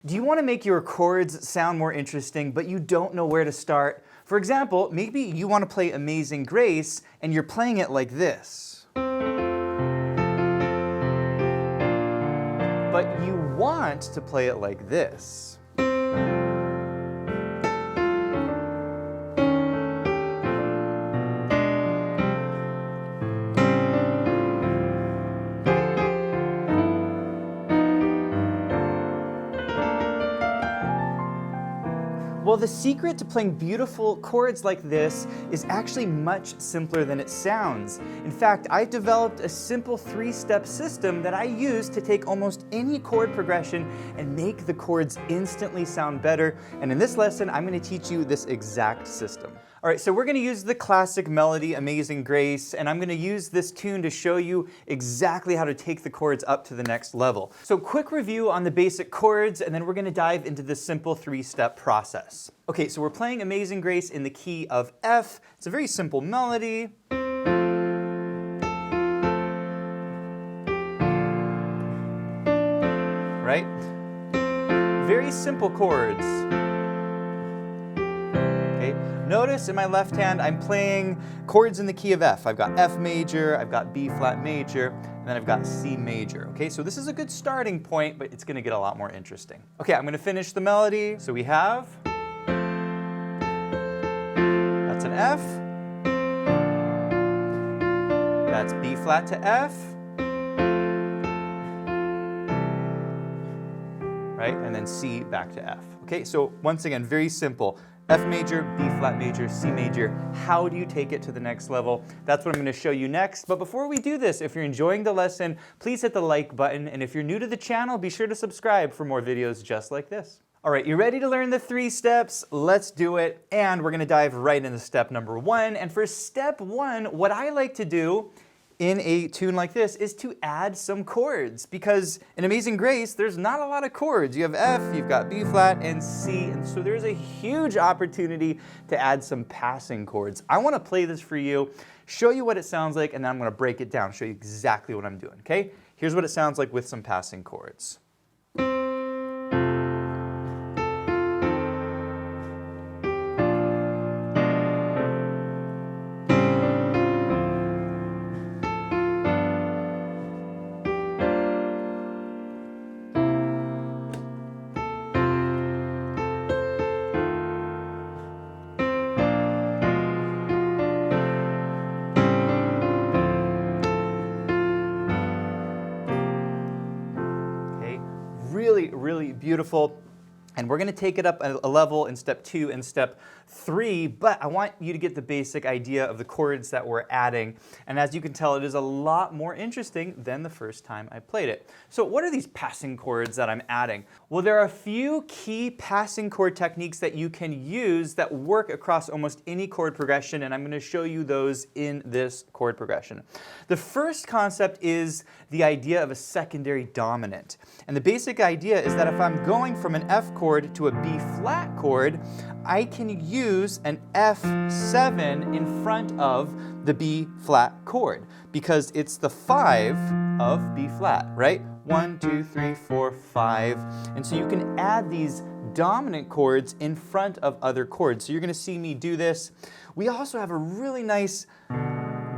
Do you want to make your chords sound more interesting, but you don't know where to start? For example, maybe you want to play Amazing Grace and you're playing it like this. But you want to play it like this. Well, the secret to playing beautiful chords like this is actually much simpler than it sounds. In fact, I've developed a simple 3-step system that I use to take almost any chord progression and make the chords instantly sound better. And in this lesson, I'm going to teach you this exact system. All right, so we're going to use the classic melody, Amazing Grace, and I'm going to use this tune to show you exactly how to take the chords up to the next level. So quick review on the basic chords, and then we're going to dive into the simple 3-step process. Okay, so we're playing Amazing Grace in the key of F. It's a very simple melody. Right? Very simple chords. Okay. Notice in my left hand I'm playing chords in the key of F. I've got F major, I've got B flat major, and then I've got C major. Okay, so this is a good starting point, but it's going to get a lot more interesting. Okay, I'm going to finish the melody. So we have, that's an F, that's B flat to F, right, and then C back to F. Okay, so once again, very simple. F major, B flat major, C major. How do you take it to the next level? That's what I'm going to show you next. But before we do this, if you're enjoying the lesson, please hit the like button. And if you're new to the channel, be sure to subscribe for more videos just like this. All right, you ready to learn the 3 steps? Let's do it. And we're going to dive right into step number 1. And for step 1, what I like to do in a tune like this is to add some chords, because in Amazing Grace there's not a lot of chords. You have F, you've got B flat and C, and so there's a huge opportunity to add some passing chords. I want to play this for you, show you what it sounds like, and then I'm going to break it down, show you exactly what I'm doing, okay? Here's what it sounds like with some passing chords. Really beautiful. And we're going to take it up a level in step 2 and step 3, but I want you to get the basic idea of the chords that we're adding. And as you can tell, it is a lot more interesting than the first time I played it. So what are these passing chords that I'm adding? Well, there are a few key passing chord techniques that you can use that work across almost any chord progression, and I'm going to show you those in this chord progression. The first concept is the idea of a secondary dominant. And the basic idea is that if I'm going from an F chord to a B flat chord, I can use an F7 in front of the B flat chord because it's the 5 of B flat, right? 1, 2, 3, 4, 5. And so you can add these dominant chords in front of other chords. So you're going to see me do this. We also have a really nice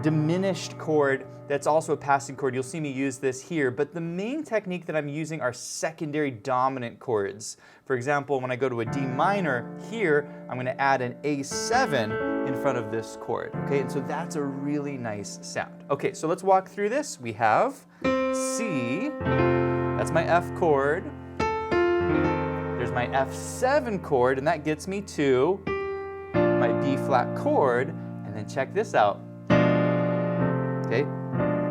diminished chord that's also a passing chord. You'll see me use this here, but the main technique that I'm using are secondary dominant chords. For example, when I go to a D minor here, I'm going to add an A7 in front of this chord, okay? And so that's a really nice sound. Okay, so let's walk through this. We have C, that's my F chord. There's my F7 chord, and that gets me to my B flat chord, and then check this out. Okay,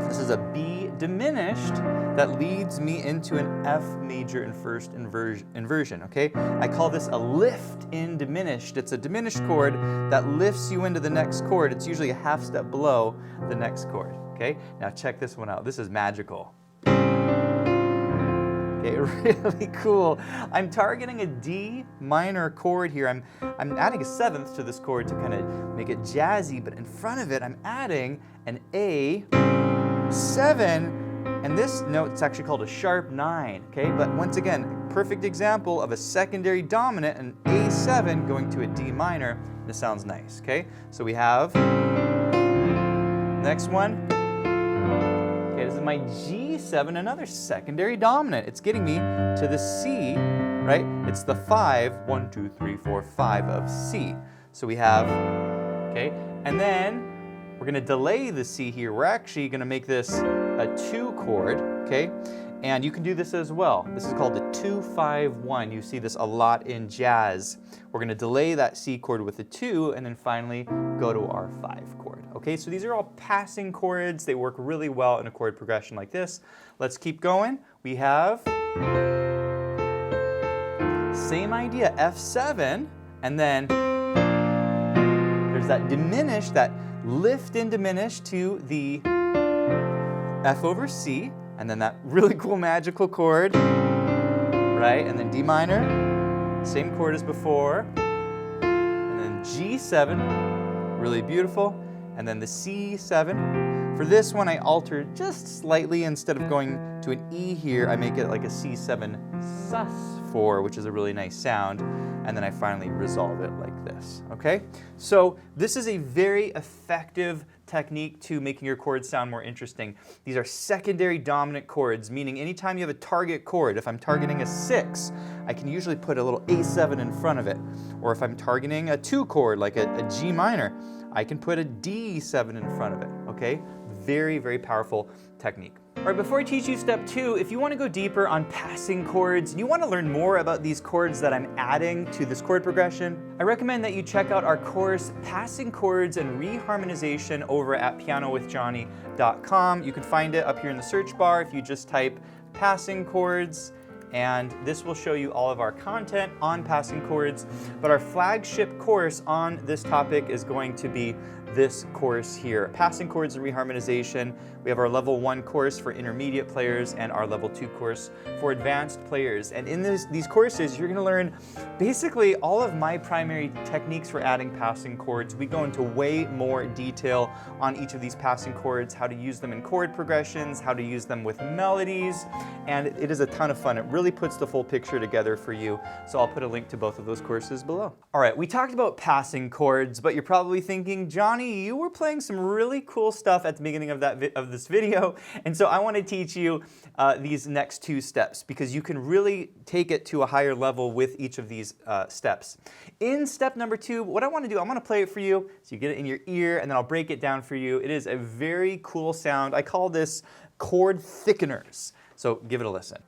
this is a B diminished that leads me into an F major in first inversion, okay? I call this a lift in diminished. It's a diminished chord that lifts you into the next chord. It's usually a half step below the next chord, okay? Now check this one out. This is magical. Okay, really cool. I'm targeting a D minor chord here. I'm adding a 7th to this chord to kind of make it jazzy, but in front of it I'm adding an A7, and this note is actually called a sharp 9, okay? But once again, perfect example of a secondary dominant, an A7 going to a D minor. This sounds nice, okay? So we have, next one. Okay, this is my G7, another secondary dominant. It's getting me to the C, right? It's the 5, 1, 2, 3, 4, 5 of C. So we have, okay, and then we're going to delay the C here. We're actually going to make this a 2 chord, okay? And you can do this as well. This is called the 2-5-1. You see this a lot in jazz. We're going to delay that C chord with a 2 and then finally go to our 5 chord. Okay, so these are all passing chords. They work really well in a chord progression like this. Let's keep going. We have, same idea, F7, and then there's that diminish, that lift and diminish to the F over C, and then that really cool magical chord, right? And then D minor, same chord as before, and then G7, really beautiful, and then the C7. For this one, I altered just slightly. Instead of going to an E here, I make it like a C7 sus4, which is a really nice sound, and then I finally resolve it like this, okay? So this is a very effective technique to making your chords sound more interesting. These are secondary dominant chords, meaning anytime you have a target chord, if I'm targeting a 6, I can usually put a little A7 in front of it. Or if I'm targeting a 2 chord, like a G minor, I can put a D7 in front of it, okay? Very, very powerful technique. All right, before I teach you step 2, if you want to go deeper on passing chords and you want to learn more about these chords that I'm adding to this chord progression, I recommend that you check out our course, Passing Chords and Reharmonization, over at pianowithjonny.com. You can find it up here in the search bar if you just type passing chords, and this will show you all of our content on passing chords. But our flagship course on this topic is going to be this course here, Passing Chords and Reharmonization. We have our level 1 course for intermediate players and our level 2 course for advanced players. And in these courses, you're gonna learn basically all of my primary techniques for adding passing chords. We go into way more detail on each of these passing chords, how to use them in chord progressions, how to use them with melodies, and it is a ton of fun. It really puts the full picture together for you. So I'll put a link to both of those courses below. All right, we talked about passing chords, but you're probably thinking, Jonny, you were playing some really cool stuff at the beginning of this video, and so I want to teach you these next 2 steps because you can really take it to a higher level with each of these steps. In step number 2, what I want to do, I'm going to play it for you so you get it in your ear, and then I'll break it down for you. It is a very cool sound. I call this chord thickeners. So give it a listen.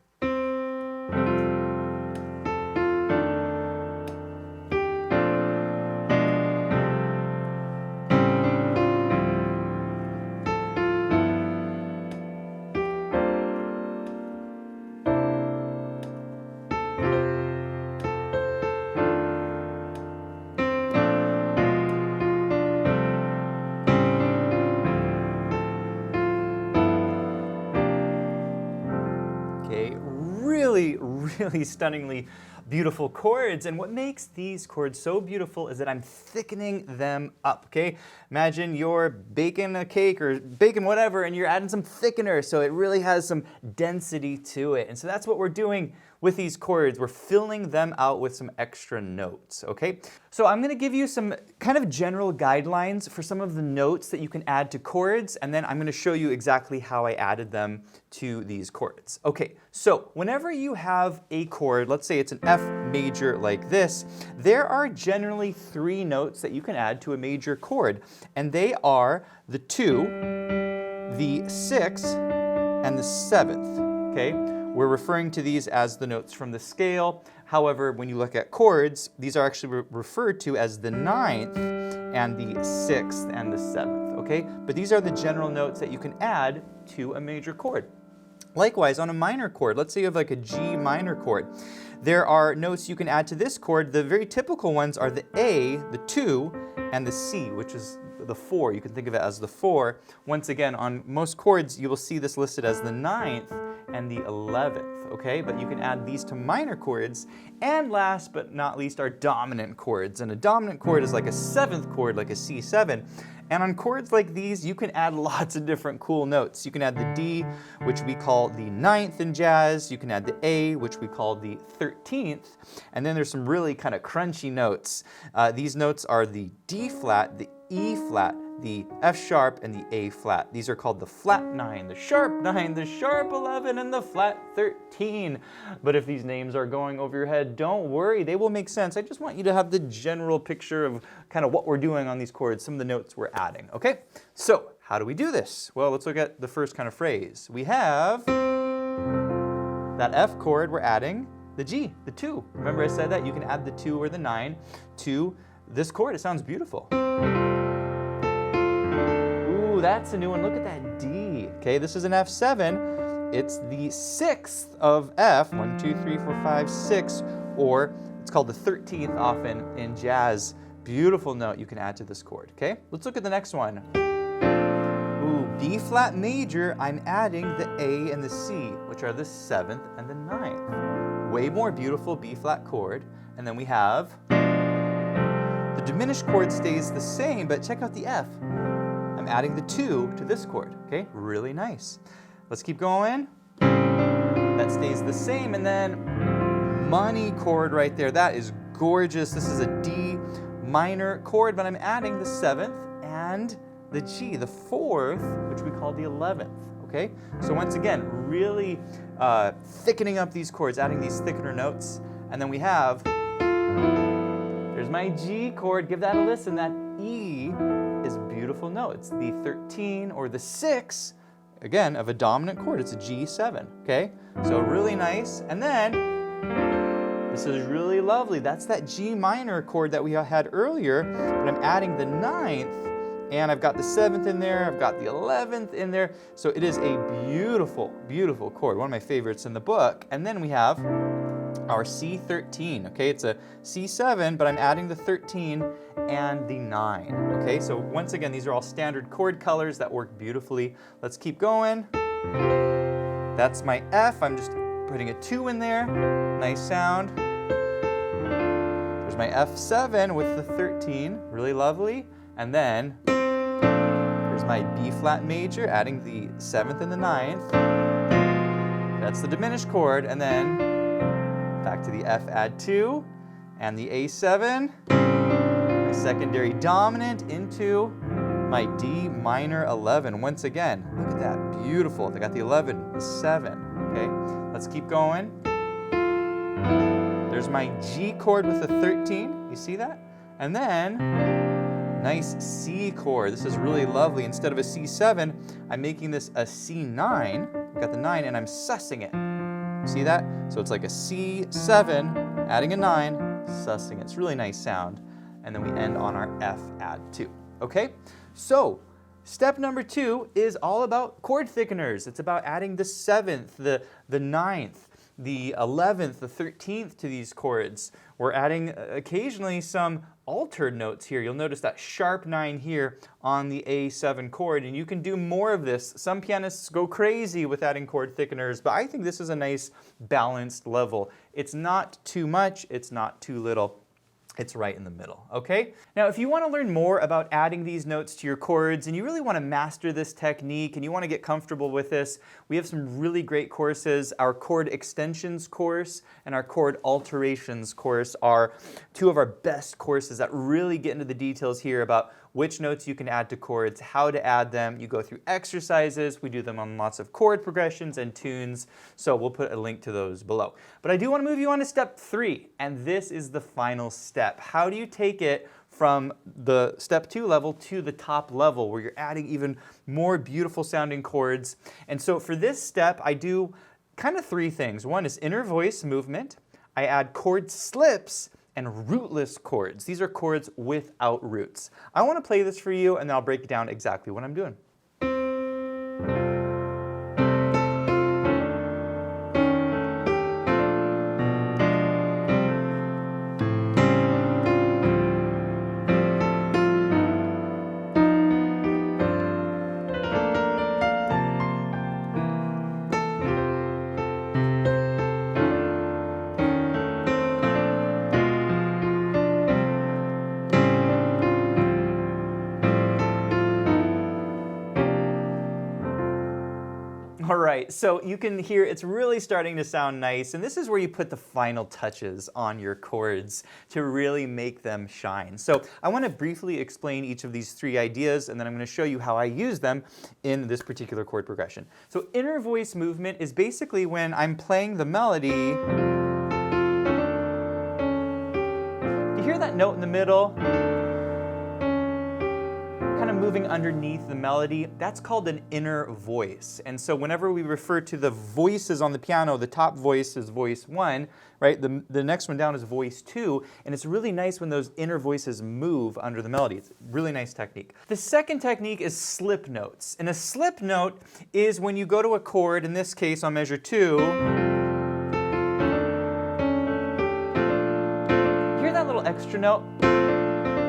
Really stunningly beautiful chords, and what makes these chords so beautiful is that I'm thickening them up, okay? Imagine you're baking a cake or baking whatever and you're adding some thickener so it really has some density to it. And so that's what we're doing with these chords. We're filling them out with some extra notes, okay? So I'm gonna give you some kind of general guidelines for some of the notes that you can add to chords, and then I'm gonna show you exactly how I added them to these chords. Okay, so whenever you have a chord, let's say it's an F major like this, there are generally 3 notes that you can add to a major chord, and they are the 2, the 6, and the 7th, okay? We're referring to these as the notes from the scale. However, when you look at chords, these are actually referred to as the 9th and the 6th and the 7th, okay? But these are the general notes that you can add to a major chord. Likewise, on a minor chord, let's say you have like a G minor chord, there are notes you can add to this chord. The very typical ones are the A, the 2, and the C, which is the 4. You can think of it as the 4. Once again, on most chords, you will see this listed as the 9th and the 11th, okay? But you can add these to minor chords. And last but not least are dominant chords. And a dominant chord is like a 7th chord, like a C7. And on chords like these, you can add lots of different cool notes. You can add the D, which we call the 9th in jazz. You can add the A, which we call the 13th. And then there's some really kind of crunchy notes. These notes are the D flat, the E flat, the F sharp, and the A flat. These are called the flat 9, the sharp 9, the sharp 11, and the flat 13. But if these names are going over your head, don't worry, they will make sense. I just want you to have the general picture of kind of what we're doing on these chords, some of the notes we're adding, okay? So, how do we do this? Well, let's look at the first kind of phrase. We have that F chord, we're adding the G, the 2. Remember I said that? You can add the 2 or the 9 to this chord. It sounds beautiful. Ooh, that's a new one. Look at that D. Okay, this is an F7. It's the 6th of F. 1, 2, 3, 4, 5, 6. Or it's called the 13th often in jazz. Beautiful note you can add to this chord. Okay, let's look at the next one. Ooh, B flat major. I'm adding the A and the C, which are the 7th and the 9th. Way more beautiful B flat chord. And then we have the diminished chord stays the same, but check out the F. I'm adding the 2 to this chord, okay? Really nice. Let's keep going. That stays the same, and then money chord right there. That is gorgeous. This is a D minor chord, but I'm adding the 7th and the G, the 4th, which we call the 11th, okay? So once again, really thickening up these chords, adding these thickener notes, and then we have, there's my G chord. Give that a listen. That E is a beautiful note. It's the 13 or the 6, again, of a dominant chord. It's a G7, okay? So really nice. And then, this is really lovely. That's that G minor chord that we had earlier, but I'm adding the 9th, and I've got the 7th in there, I've got the 11th in there. So it is a beautiful, beautiful chord. One of my favorites in the book. And then we have our C13, okay? It's a C7, but I'm adding the 13 and the 9, okay? So once again, these are all standard chord colors that work beautifully. Let's keep going. That's my F. I'm just putting a 2 in there. Nice sound. There's my F7 with the 13, really lovely. And then there's my B flat major, adding the 7th and the 9th. That's the diminished chord, and then back to the F, add 2, and the A7, my secondary dominant into my D minor 11. Once again, look at that, beautiful. They got the 11, the 7, okay? Let's keep going. There's my G chord with the 13, you see that? And then, nice C chord. This is really lovely. Instead of a C7, I'm making this a C9. Got the 9, and I'm sussing it. See that? So it's like a C7, adding a 9, sussing it. It's a really nice sound. And then we end on our F, add 2. Okay? So, step number 2 is all about chord thickeners. It's about adding the 7th, the 9th, the 11th, the 13th to these chords. We're adding occasionally some altered notes here. You'll notice that sharp 9 here on the A7 chord, and you can do more of this. Some pianists go crazy with adding chord thickeners, but I think this is a nice balanced level. It's not too much, it's not too little. It's right in the middle, okay? Now, if you want to learn more about adding these notes to your chords and you really want to master this technique and you want to get comfortable with this, we have some really great courses. Our chord extensions course and our chord alterations course are two of our best courses that really get into the details here about which notes you can add to chords, how to add them. You go through exercises. We do them on lots of chord progressions and tunes. So we'll put a link to those below. But I do want to move you on to step 3, and this is the final step. How do you take it from the step 2 level to the top level where you're adding even more beautiful sounding chords? And so for this step, I do kind of 3 things. One is inner voice movement. I add chord slips and rootless chords. These are chords without roots. I want to play this for you, and then I'll break down exactly what I'm doing. right, so you can hear it's really starting to sound nice, and this is where you put the final touches on your chords to really make them shine. So I want to briefly explain each of these three ideas, and then I'm going to show you how I use them in this particular chord progression. So inner voice movement is basically when I'm playing the melody. You hear that note in the middle? Kind of moving underneath the melody, that's called an inner voice. And so whenever we refer to the voices on the piano, the top voice is voice 1, right? The next one down is voice 2, and it's really nice when those inner voices move under the melody. It's a really nice technique. The second technique is slip notes. And a slip note is when you go to a chord, in this case on measure 2, hear that little extra note?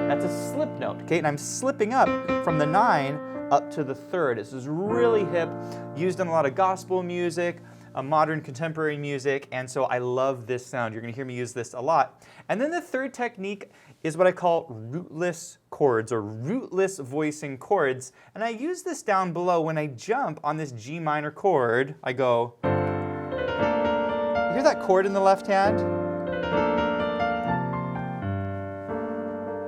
That's a slip note, okay? And I'm slipping up from the 9 up to the 3rd. This is really hip, used in a lot of gospel music, modern contemporary music, and so I love this sound. You're gonna hear me use this a lot. And then the third technique is what I call rootless chords, or rootless voicing chords. And I use this down below when I jump on this G minor chord. I go, you hear that chord in the left hand?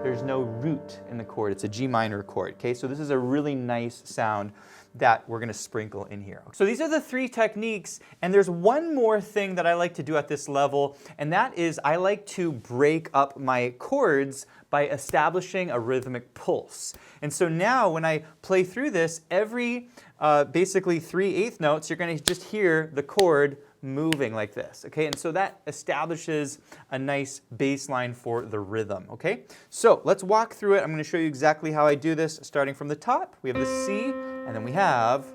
There's no root in the chord. It's a G minor chord, okay? So this is a really nice sound that we're gonna sprinkle in here. So these are the three techniques, and there's one more thing that I like to do at this level, and that is I like to break up my chords by establishing a rhythmic pulse. And so now when I play through this, every basically 3/8 notes, you're gonna just hear the chord moving like this, okay? And so that establishes a nice baseline for the rhythm, okay? So let's walk through it. I'm going to show you exactly how I do this, starting from the top. We have the C, and then we have...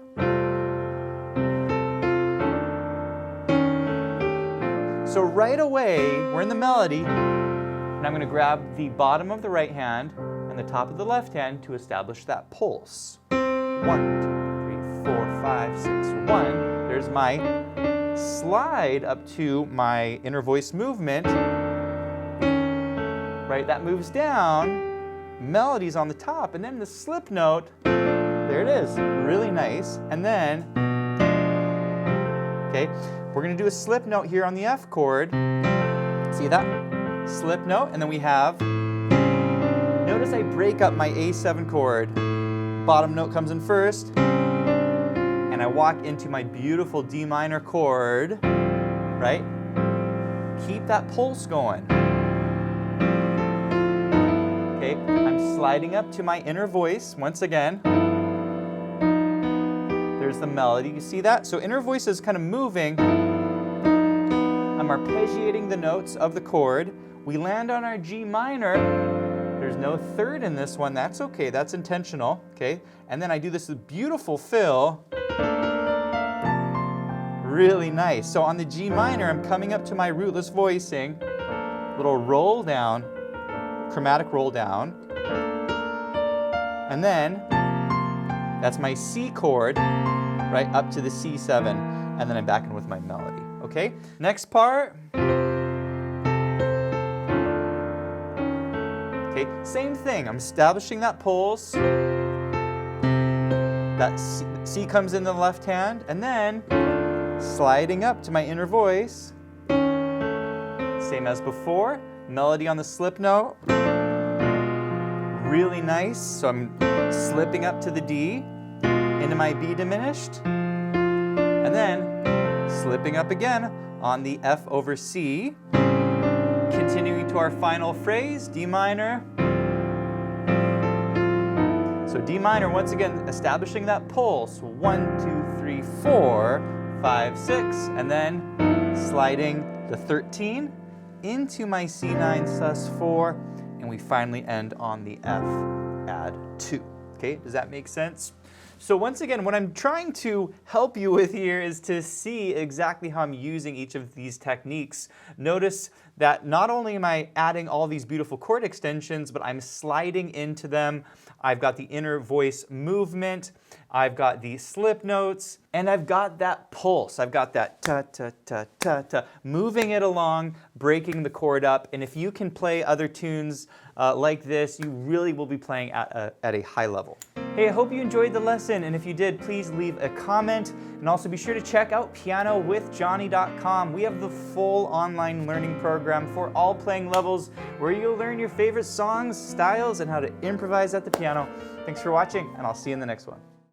So right away, we're in the melody, and I'm going to grab the bottom of the right hand and the top of the left hand to establish that pulse. 1, 2, 3, 4, 5, 6, 1. There's my slide up to my inner voice movement, right? That moves down, melody's on the top, and then the slip note, there it is, really nice. And then, okay, we're gonna do a slip note here on the F chord. See that? Slip note, and then we have, notice I break up my A7 chord. Bottom note comes in first, and I walk into my beautiful D minor chord, right? Keep that pulse going. Okay, I'm sliding up to my inner voice once again. There's the melody, you see that? So inner voice is kind of moving. I'm arpeggiating the notes of the chord. We land on our G minor. There's no third in this one, that's okay, that's intentional, okay? And then I do this beautiful fill. Really nice. So on the G minor, I'm coming up to my rootless voicing, little roll down, chromatic roll down, and then that's my C chord, right up to the C7, and then I'm back in with my melody, okay? Next part. Okay, same thing, I'm establishing that pulse, that C comes in the left hand, and then sliding up to my inner voice, same as before, melody on the slip note, really nice, so I'm slipping up to the D, into my B diminished, and then slipping up again on the F over C, continuing to our final phrase, D minor. So D minor, once again, establishing that pulse, 1, 2, 3, 4, 5, 6, and then sliding the 13 into my C9 sus4, and we finally end on the F add 2. Okay, does that make sense? So once again, what I'm trying to help you with here is to see exactly how I'm using each of these techniques. Notice that not only am I adding all these beautiful chord extensions, but I'm sliding into them. I've got the inner voice movement, I've got the slip notes, and I've got that pulse. I've got that ta-ta-ta-ta-ta, moving it along, breaking the chord up. And if you can play other tunes like this, you really will be playing at a high level. Hey, I hope you enjoyed the lesson, and if you did, please leave a comment, and also be sure to check out pianowithjonny.com. We have the full online learning program for all playing levels, where you'll learn your favorite songs, styles, and how to improvise at the piano. Thanks for watching, and I'll see you in the next one.